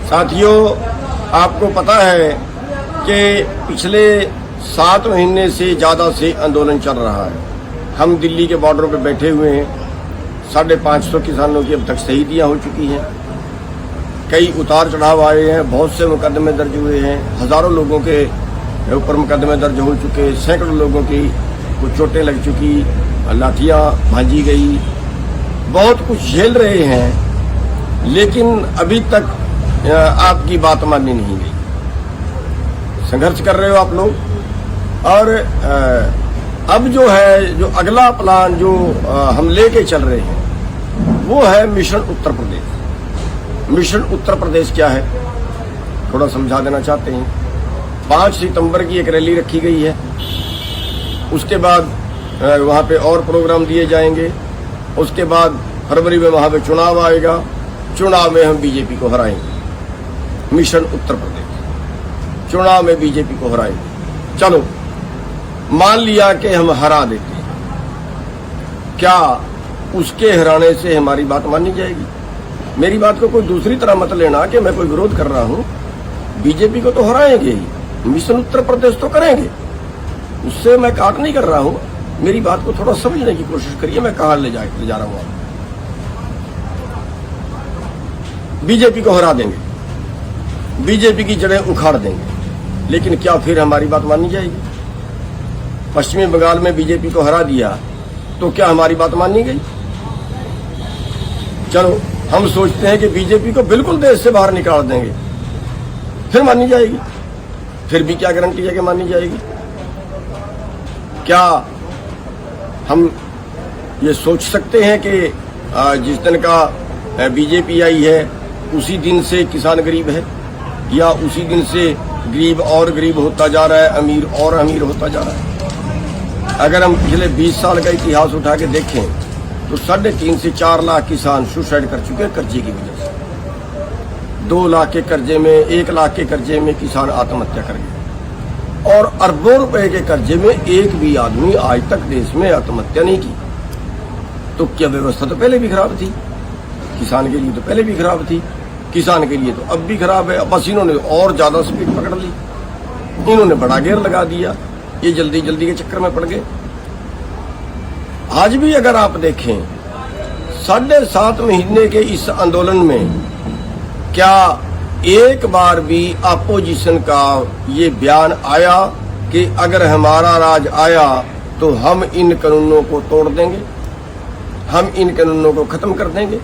साथियों, आपको पता है कि पिछले 7 महीने से ज़्यादा से आंदोलन चल रहा है। हम दिल्ली के बॉर्डर पर बैठे हुए हैं। 550 किसानों की अब तक शहीदियाँ हो चुकी हैं। कई उतार चढ़ाव आए हैं, बहुत से मुकदमे दर्ज हुए हैं, हज़ारों लोगों के ऊपर मुकदमे दर्ज हो चुके, सैकड़ों लोगों की कुछ चोटें लग चुकी, लाठियाँ भांजी गई, बहुत कुछ झेल रहे हैं, लेकिन अभी तक आपकी बात मानी नहीं गई। संघर्ष कर रहे हो आप लोग। और अब जो है, जो अगला प्लान जो हम लेके चल रहे हैं वो है मिशन उत्तर प्रदेश। मिशन उत्तर प्रदेश क्या है, थोड़ा समझा देना चाहते हैं। 5 सितंबर की एक रैली रखी गई है। उसके बाद वहाँ पे और प्रोग्राम दिए जाएंगे। उसके बाद फरवरी में वहाँ पे चुनाव आएगा। चुनाव में हम बीजेपी को हराएंगे। मिशन उत्तर प्रदेश, चुनाव में बीजेपी को हराएंगे। चलो, मान लिया कि हम हरा देते हैं, क्या उसके हराने से हमारी बात मानी जाएगी? मेरी बात को कोई दूसरी तरह मत लेना कि मैं कोई विरोध कर रहा हूं। बीजेपी को तो हराएंगे ही, मिशन उत्तर प्रदेश तो करेंगे, उससे मैं काट नहीं कर रहा हूं। मेरी बात को थोड़ा समझने की कोशिश करिए, मैं कहां ले जा रहा हूं। बीजेपी को हरा देंगे, बीजेपी की जड़ें उखाड़ देंगे, लेकिन क्या फिर हमारी बात मानी जाएगी? पश्चिमी बंगाल में बीजेपी को हरा दिया तो क्या हमारी बात मानी गई? चलो, हम सोचते हैं कि बीजेपी को बिल्कुल देश से बाहर निकाल देंगे, फिर मानी जाएगी। फिर भी क्या गारंटी है कि मानी जाएगी? क्या हम ये सोच सकते हैं कि जिस दिन का बीजेपी आई है उसी दिन से किसान गरीब है, या उसी दिन से गरीब और गरीब होता जा रहा है, अमीर और अमीर होता जा रहा है? अगर हम पिछले 20 साल का इतिहास उठा के देखें तो 3.5 से 4 लाख किसान सुसाइड कर चुके हैं कर्जे की वजह से। 2 लाख के कर्जे में, 1 लाख के कर्जे में किसान आत्महत्या कर गए, और अरबों रुपए के कर्जे में एक भी आदमी आज तक देश में आत्महत्या नहीं की। तो क्या व्यवस्था तो पहले भी खराब थी? किसान के लिए तो पहले भी खराब थी, किसान के लिए तो अब भी खराब है। बस इन्होंने और ज्यादा स्पीड पकड़ ली, इन्होंने बड़ा गेयर लगा दिया, ये जल्दी जल्दी के चक्कर में पड़ गए। आज भी अगर आप देखें 7.5 महीने के इस आंदोलन में क्या एक बार भी अपोजिशन का ये बयान आया कि अगर हमारा राज आया तो हम इन कानूनों को तोड़ देंगे, हम इन कानूनों को खत्म कर देंगे,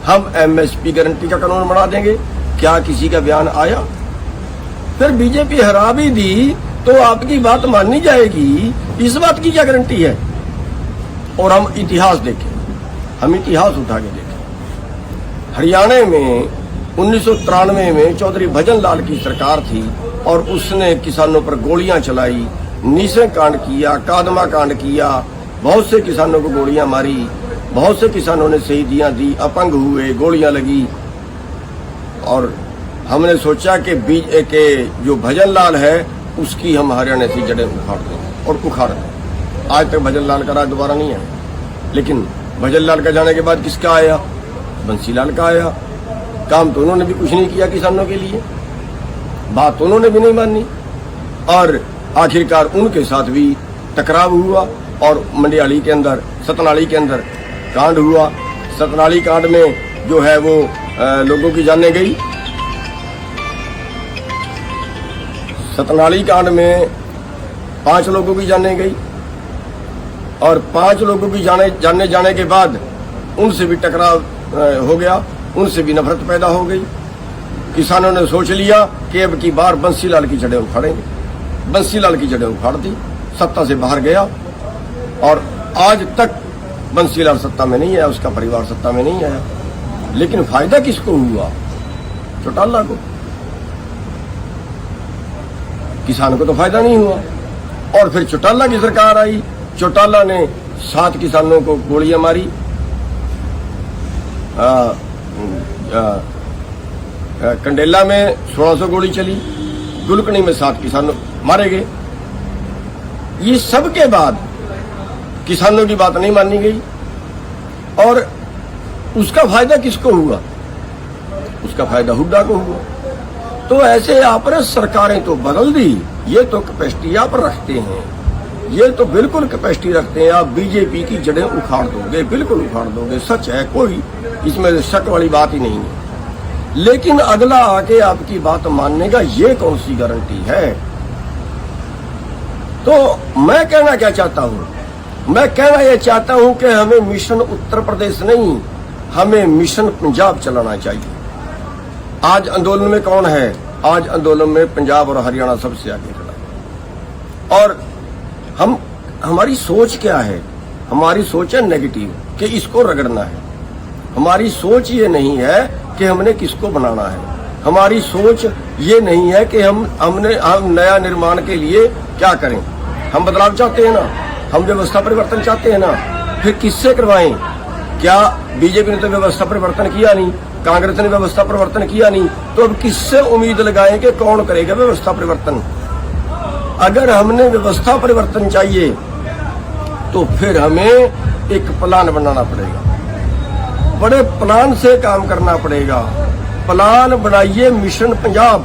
हम एमएसपी गारंटी का कानून बना देंगे? क्या किसी का बयान आया? फिर बीजेपी हरा भी दी तो आपकी बात मानी जाएगी, इस बात की क्या गारंटी है? और हम इतिहास देखें, हम इतिहास उठा के देखें। हरियाणा में 1993 में चौधरी भजन लाल की सरकार थी और उसने किसानों पर गोलियां चलाई, नीसे कांड किया, कादमा कांड किया, बहुत से किसानों को गोलियां मारी, बहुत से किसानों ने शहीदियां दी, अपंग हुए, गोलियां लगी। और हमने सोचा कि जो भजन लाल है उसकी हम हरियाणा से जड़ें उखाड़ दें, और उखाड़ दें। आज तक भजन लाल का राज दोबारा नहीं आया, लेकिन भजन लाल का जाने के बाद किसका आया? बंसी लाल का आया। काम तो उन्होंने भी कुछ नहीं किया किसानों के लिए, बात तो उन्होंने भी नहीं मानी, और आखिरकार उनके साथ भी टकराव हुआ और मंडियाली के अंदर, सतनाली के अंदर कांड हुआ। सतनाली कांड में जो है वो लोगों की जानें गई। सतनाली कांड में 5 लोगों की जानें गई, और 5 लोगों की जाने के बाद उनसे भी टकराव हो गया, उनसे भी नफरत पैदा हो गई। किसानों ने सोच लिया कि अब की बार बंसीलाल की जड़ें उखाड़ेंगे। बंसीलाल की जड़ें उखाड़ दी, सत्ता से बाहर गया, और आज तक बंसीलाल सत्ता में नहीं आया, उसका परिवार सत्ता में नहीं आया। लेकिन फायदा किसको हुआ? चौटाला को। किसान को तो फायदा नहीं हुआ। और फिर चौटाला की सरकार आई, चौटाला ने 7 किसानों को गोलियां मारी, कंडेला में 1600 गोली चली, गुलकनी में 7 किसान मारे गए। ये सब के बाद किसानों की बात नहीं मानी गई, और उसका फायदा किसको हुआ? उसका फायदा हुड्डा को हुआ। तो ऐसे आपने सरकारें तो बदल दी, ये तो कैपेसिटी आप रखते हैं, ये तो बिल्कुल कैपेसिटी रखते हैं। आप बीजेपी की जड़ें उखाड़ दोगे, बिल्कुल उखाड़ दोगे, सच है, कोई इसमें शक वाली बात ही नहीं है। लेकिन अगला आके आपकी बात मानने का ये कौन सी गारंटी है? तो मैं कहना क्या चाहता हूं, मैं कहना यह चाहता हूं कि हमें मिशन उत्तर प्रदेश नहीं, हमें मिशन पंजाब चलाना चाहिए। आज आंदोलन में कौन है? आज आंदोलन में पंजाब और हरियाणा सबसे आगे खड़ा। और हमारी सोच क्या है? हमारी सोच है नेगेटिव, कि इसको रगड़ना है। हमारी सोच ये नहीं है कि हमने किसको बनाना है। हमारी सोच ये नहीं है कि हम नया निर्माण के लिए क्या करें। हम बदलाव चाहते हैं ना, हम व्यवस्था परिवर्तन चाहते हैं ना, फिर किससे करवाएं? क्या बीजेपी ने तो व्यवस्था परिवर्तन किया नहीं, कांग्रेस ने व्यवस्था परिवर्तन किया नहीं, तो अब किससे उम्मीद लगाएं कि कौन करेगा व्यवस्था परिवर्तन? अगर हमने व्यवस्था परिवर्तन चाहिए तो फिर हमें एक प्लान बनाना पड़ेगा, बड़े प्लान से काम करना पड़ेगा। प्लान बनाइए मिशन पंजाब।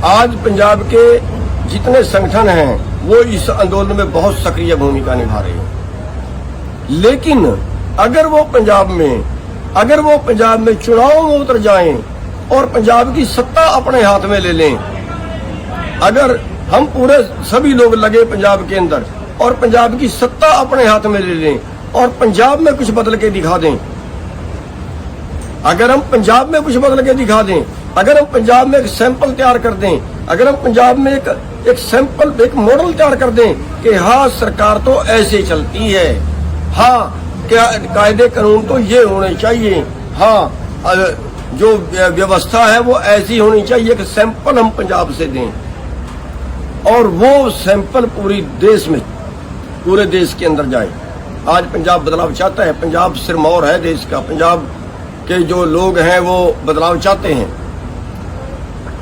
आज पंजाब के जितने संगठन हैं वो इस आंदोलन में बहुत सक्रिय भूमिका निभा रहे हैं। लेकिन अगर वो पंजाब में चुनाव में उतर जाएं और पंजाब की सत्ता अपने हाथ में ले लें, अगर हम पूरे सभी लोग लगे पंजाब के अंदर और पंजाब की सत्ता अपने हाथ में ले लें और पंजाब में कुछ बदल के दिखा दें, अगर हम पंजाब में कुछ बदल के दिखा दें, अगर हम पंजाब में एक सैंपल तैयार कर दें, अगर हम पंजाब में एक सैंपल, एक मॉडल तैयार कर दें कि हाँ सरकार तो ऐसे चलती है, हाँ क्या कायदे कानून तो ये होने चाहिए, हाँ जो व्यवस्था है वो ऐसी होनी चाहिए, कि सैंपल हम पंजाब से दें और वो सैंपल पूरे देश के अंदर जाए। आज पंजाब बदलाव चाहता है, पंजाब सिरमौर है देश का, पंजाब के जो लोग हैं वो बदलाव चाहते हैं।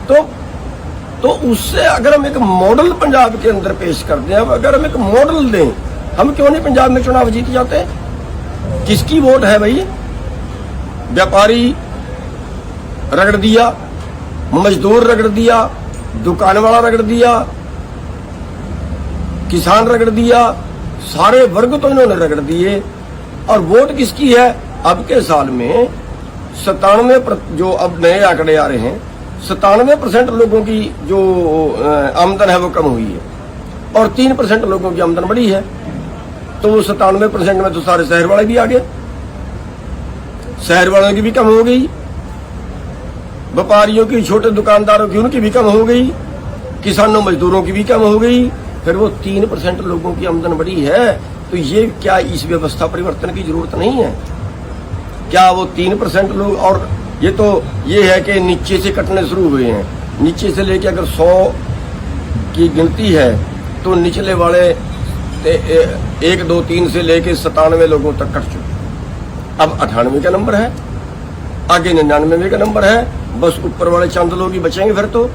तो उससे अगर हम एक मॉडल पंजाब के अंदर पेश कर दें, अगर हम एक मॉडल दें, हम क्यों नहीं पंजाब में चुनाव जीत जाते हैं? किसकी वोट है भाई? व्यापारी रगड़ दिया, मजदूर रगड़ दिया, दुकान वाला रगड़ दिया, किसान रगड़ दिया, सारे वर्ग तो इन्होंने रगड़ दिए। और वोट किसकी है? अब के साल में 97, जो अब नए आंकड़े आ रहे हैं, 97% लोगों की जो आमदन है वो कम हुई है और 3% लोगों की आमदन बढ़ी है। तो वो 97% में तो सारे शहर वाले भी आ गए, शहर वालों की भी कम हो गई, व्यापारियों की, छोटे दुकानदारों की, उनकी भी कम हो गई, किसानों मजदूरों की भी कम हो गई। फिर वो 3% लोगों की आमदन बढ़ी है। तो ये क्या इस व्यवस्था परिवर्तन की जरूरत नहीं है? क्या वो 3% लोग, और ये है कि नीचे से कटने शुरू हुए हैं, नीचे से लेके अगर 100 की गिनती है तो निचले वाले 1, 2, 3 से लेके 97 लोगों तक कट चुके। अब 98 का नंबर है, आगे 99 का नंबर है, बस ऊपर वाले चंद लोग ही बचेंगे फिर तो।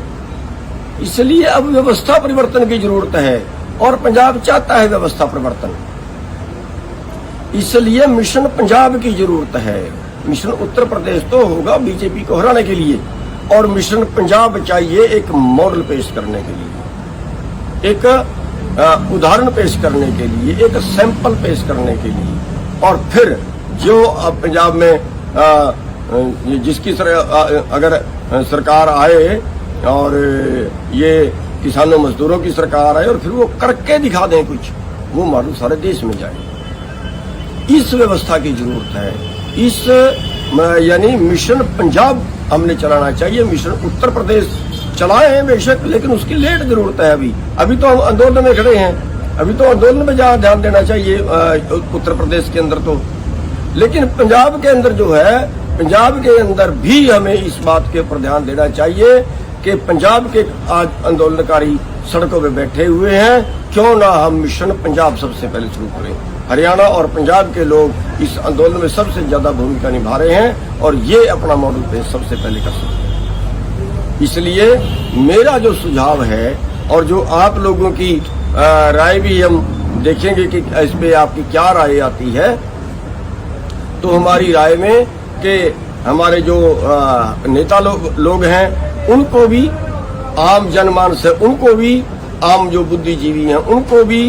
इसलिए अब व्यवस्था परिवर्तन की जरूरत है और पंजाब चाहता है व्यवस्था परिवर्तन, इसलिए मिशन पंजाब की जरूरत है। मिशन उत्तर प्रदेश तो होगा बीजेपी को हराने के लिए, और मिशन पंजाब चाहिए एक मॉडल पेश करने के लिए, एक उदाहरण पेश करने के लिए, एक सैंपल पेश करने के लिए। और फिर जो अब पंजाब में जिसकी अगर सरकार आए और ये किसानों मजदूरों की सरकार आए और फिर वो करके दिखा दें कुछ, वो मॉडल सारे देश में जाए। इस व्यवस्था की जरूरत है, इस यानी मिशन पंजाब हमने चलाना चाहिए। मिशन उत्तर प्रदेश चलाए हैं बेशक, लेकिन उसकी लेट जरूरत है। अभी तो हम आंदोलन में खड़े हैं, अभी तो आंदोलन में जहाँ ध्यान देना चाहिए उत्तर प्रदेश के अंदर तो, लेकिन पंजाब के अंदर जो है, पंजाब के अंदर भी हमें इस बात के ऊपर ध्यान देना चाहिए कि पंजाब के आज आंदोलनकारी सड़कों पे बैठे हुए हैं, क्यों ना हम मिशन पंजाब सबसे पहले शुरू करें। हरियाणा और पंजाब के लोग इस आंदोलन में सबसे ज्यादा भूमिका निभा रहे हैं और ये अपना मॉडल पेश सबसे पहले कर सकते हैं। इसलिए मेरा जो सुझाव है और जो आप लोगों की राय भी हम देखेंगे कि इस पे आपकी क्या राय आती है, तो हमारी राय में कि हमारे जो नेता लोग हैं उनको भी, आम जनमानस है उनको भी, आम जो बुद्धिजीवी हैं उनको भी,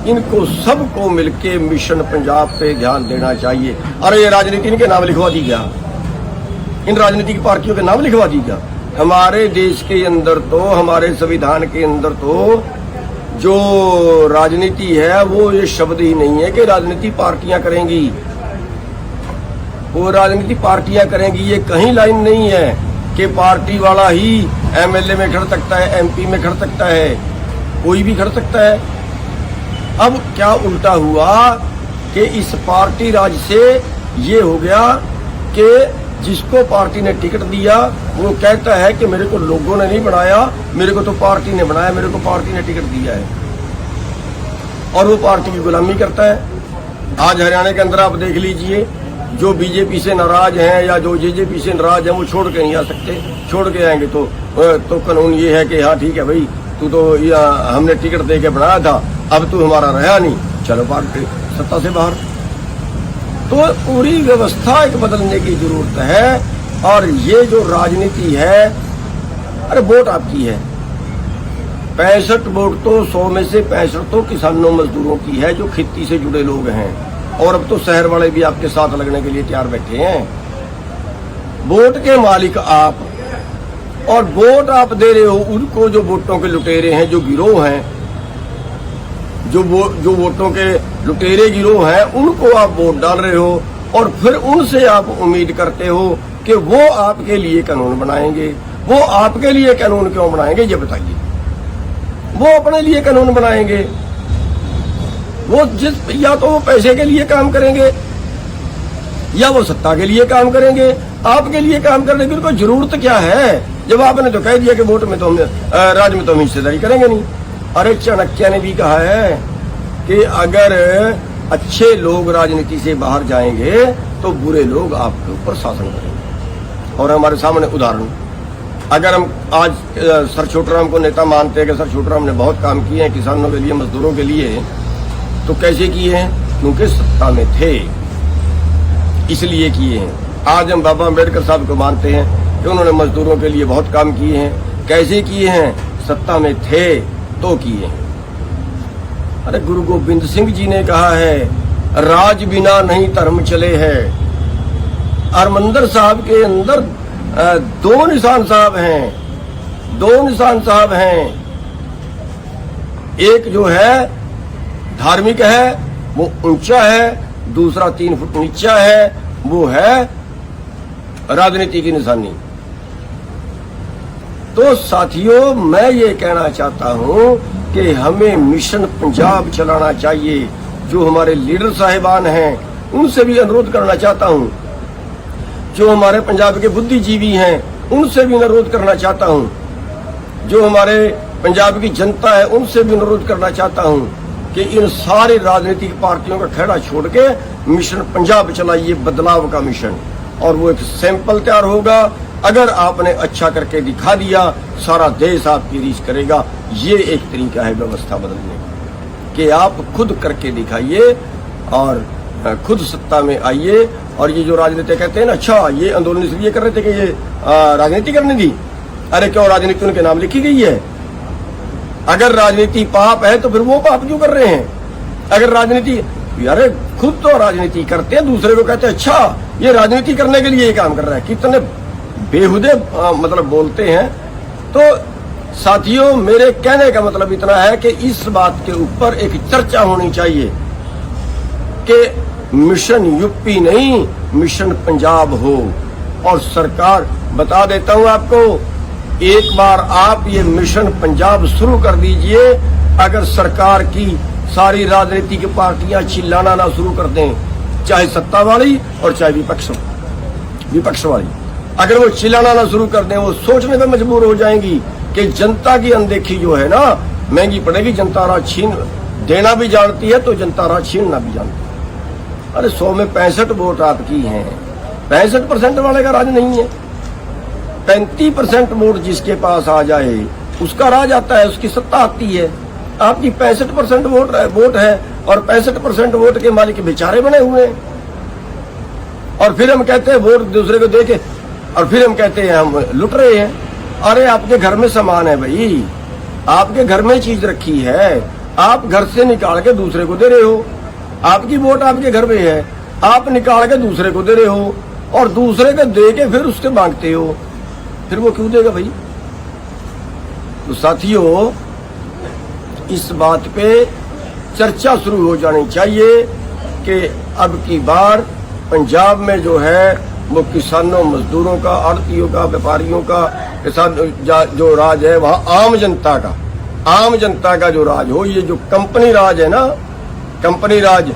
इनको सबको मिलके मिशन पंजाब पे ध्यान देना चाहिए। अरे ये राजनीति इनके नाम लिखवा दी क्या? इन राजनीतिक पार्टियों के नाम लिखवा दी क्या? हमारे देश के अंदर तो, हमारे संविधान के अंदर तो जो राजनीति है वो ये शब्द ही नहीं है कि राजनीति पार्टियां करेंगी, वो राजनीति पार्टियां करेंगी, ये कहीं लाइन नहीं है कि पार्टी वाला ही एमएलए में खड़ सकता है, एमपी में खड़ सकता है, कोई भी खड़ सकता है। अब क्या उल्टा हुआ कि इस पार्टी राज से ये हो गया कि जिसको पार्टी ने टिकट दिया वो कहता है कि मेरे को लोगों ने नहीं बनाया, मेरे को तो पार्टी ने बनाया, मेरे को पार्टी ने टिकट दिया है, और वो पार्टी की गुलामी करता है। आज हरियाणा के अंदर आप देख लीजिए, जो बीजेपी से नाराज हैं या जो जेजेपी से नाराज हैं वो छोड़ के नहीं आ सकते, छोड़ के आएंगे तो कानून ये है कि हाँ ठीक है भाई, तू तो हमने टिकट दे के बनाया था, अब तू हमारा रहा नहीं, चलो पार्टी सत्ता से बाहर। तो पूरी व्यवस्था एक बदलने की जरूरत है। और ये जो राजनीति है, अरे वोट आपकी है, 65 वोट तो 100 में से 65 तो किसानों मजदूरों की है जो खेती से जुड़े लोग हैं, और अब तो शहर वाले भी आपके साथ लगने के लिए तैयार बैठे हैं। वोट के मालिक आप, और वोट आप दे रहे हो उनको जो वोटों के लुटेरे हैं, जो गिरोह हैं, जो वोटों के लुटेरे गिरोह हैं, उनको आप वोट डाल रहे हो, और फिर उनसे आप उम्मीद करते हो कि वो आपके लिए कानून बनाएंगे। वो आपके लिए कानून क्यों बनाएंगे ये बताइए? वो अपने लिए कानून बनाएंगे, वो या तो वो पैसे के लिए काम करेंगे या वो सत्ता के लिए काम करेंगे। आपके लिए काम करने की उनको जरूरत क्या है, जब आपने तो कह दिया कि वोट में तो हम राज में तो हम हिस्सेदारी करेंगे नहीं। अरे चाणक्य ने भी कहा है कि अगर अच्छे लोग राजनीति से बाहर जाएंगे तो बुरे लोग आपके ऊपर शासन करेंगे। और हमारे सामने उदाहरण, अगर हम आज सर छोटूराम को नेता मानते हैं कि सर छोटूराम ने बहुत काम किए हैं किसानों के लिए, मजदूरों के लिए, तो कैसे किए हैं? क्योंकि सत्ता में थे इसलिए किए हैं। आज हम बाबा अम्बेडकर साहब को मानते हैं कि उन्होंने मजदूरों के लिए बहुत काम किए हैं। कैसे किए हैं? सत्ता में थे तो किए हैं। अरे गुरु गोबिंद सिंह जी ने कहा है, राज बिना नहीं धर्म चले है। हरमंदिर साहब के अंदर 2 निशान साहब हैं, 2 निशान साहब हैं। एक जो है धार्मिक है, वो ऊंचा है, दूसरा 3 फुट नीचा है, वो है राजनीति की निशानी। तो साथियों, मैं ये कहना चाहता हूं कि हमें मिशन पंजाब चलाना चाहिए। जो हमारे लीडर साहिबान हैं उनसे भी अनुरोध करना चाहता हूं, जो हमारे पंजाब के बुद्धिजीवी हैं उनसे भी अनुरोध करना चाहता हूं, जो हमारे पंजाब की जनता है उनसे भी अनुरोध करना चाहता हूं कि इन सारी राजनीतिक पार्टियों का खेड़ा छोड़ के मिशन पंजाब चलाइए, बदलाव का मिशन। और वो एक सैंपल तैयार होगा। अगर आपने अच्छा करके दिखा दिया, सारा देश आपकी रीस करेगा। ये एक तरीका है व्यवस्था बदलने का कि आप खुद करके दिखाइए और खुद सत्ता में आइए। और ये जो राजनीति कहते हैं ना, अच्छा ये आंदोलन इसलिए कर रहे थे कि ये राजनीति करने दी। अरे क्यों राजनीति उनके नाम लिखी गई है? अगर राजनीति पाप है तो फिर वो पाप क्यों कर रहे हैं? अगर राजनीति, यार खुद तो राजनीति करते हैं, दूसरे को कहते हैं अच्छा ये राजनीति करने के लिए ये काम कर रहा है। कितने बेहुदे मतलब बोलते हैं। तो साथियों, मेरे कहने का मतलब इतना है कि इस बात के ऊपर एक चर्चा होनी चाहिए कि मिशन यूपी नहीं, मिशन पंजाब हो। और सरकार, बता देता हूं आपको, एक बार आप ये मिशन पंजाब शुरू कर दीजिए, अगर सरकार की सारी राजनीतिक पार्टियां चिल्लाना ना शुरू कर दें, चाहे सत्ता वाली और चाहे विपक्ष वाली, अगर वो चिल्लाना ना शुरू कर दें, वो सोचने पे मजबूर हो जाएंगी कि जनता की अनदेखी जो है ना महंगी पड़ेगी। जनता राज छीन देना भी जानती है तो जनता राज छीनना भी जानती है। अरे 100 में 65 वोट आपकी हैं, 65% वाले का राज नहीं है। 35% वोट जिसके पास आ जाए उसका राज आता है, उसकी सत्ता आती है। आपकी 65% वोट है और 65% वोट के मालिक बेचारे बने हुए हैं। और फिर हम कहते हैं वोट दूसरे को देके, और फिर हम कहते हैं हम लुट रहे हैं। अरे आपके घर में सामान है भाई, आपके घर में चीज रखी है, आप घर से निकाल के दूसरे को दे रहे हो। आपकी वोट आपके घर में है, आप निकाल के दूसरे को दे रहे हो और दूसरे को दे के फिर उससे मांगते हो, फिर वो क्यों देगा भाई? तो साथियों, इस बात पे चर्चा शुरू हो जानी चाहिए कि अब की बार पंजाब में जो है वो किसानों, मजदूरों का, आड़तियों का, व्यापारियों का, किसान जो राज है वहाँ आम जनता का जो राज हो। ये जो कंपनी राज है ना, कंपनी राज,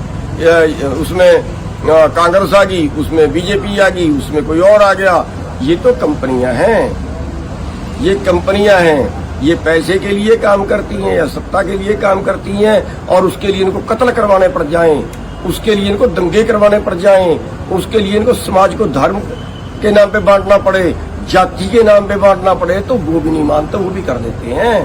उसमें कांग्रेस आ गई, उसमें बीजेपी आ गई, उसमें कोई और आ गया, ये तो कंपनियां हैं, ये कंपनियां हैं। ये पैसे के लिए काम करती हैं या सत्ता के लिए काम करती हैं, और उसके लिए इनको कत्ल करवाने पड़ जाएं, उसके लिए इनको दंगे करवाने पड़ जाएं, उसके लिए इनको समाज को धर्म के नाम पे बांटना पड़े, जाति के नाम पे बांटना पड़े, तो वो भी नहीं मानते, वो भी कर देते हैं।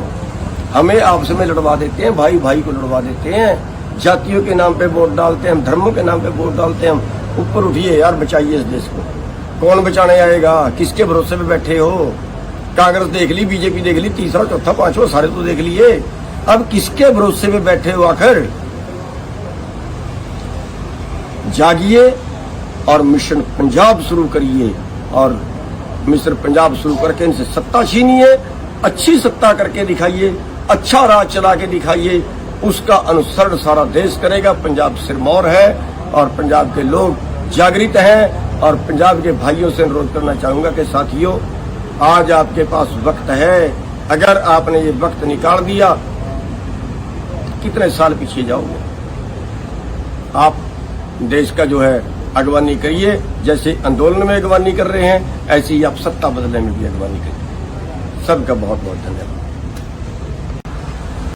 हमें आपस में लड़वा देते हैं, भाई भाई को लड़वा देते हैं, जातियों के नाम पे वोट डालते हैं, हम धर्मों के नाम पे वोट डालते हैं। हम ऊपर उठिए यार, बचाइए इस देश को। कौन बचाने आएगा? किसके भरोसे पे बैठे हो? कांग्रेस देख ली, बीजेपी देख ली, तीसरा चौथा पांचवा सारे तो देख लिए, अब किसके भरोसे पे बैठे हो? आखिर जागिए और मिशन पंजाब शुरू करिए, और मिशन पंजाब शुरू करके इनसे सत्ता छीनिए, अच्छी सत्ता करके दिखाइए, अच्छा राज चला के दिखाइए, उसका अनुसरण सारा देश करेगा। पंजाब सिरमौर है और पंजाब के लोग जागृत हैं, और पंजाब के भाइयों से अनुरोध करना चाहूंगा कि साथियों, आज आपके पास वक्त है। अगर आपने ये वक्त निकाल दिया, कितने साल पीछे जाओगे? आप देश का जो है अगवानी करिए, जैसे आंदोलन में अगवानी कर रहे हैं, ऐसे ही आप सत्ता बदलने में भी अगवानी करिए। सबका बहुत बहुत धन्यवाद।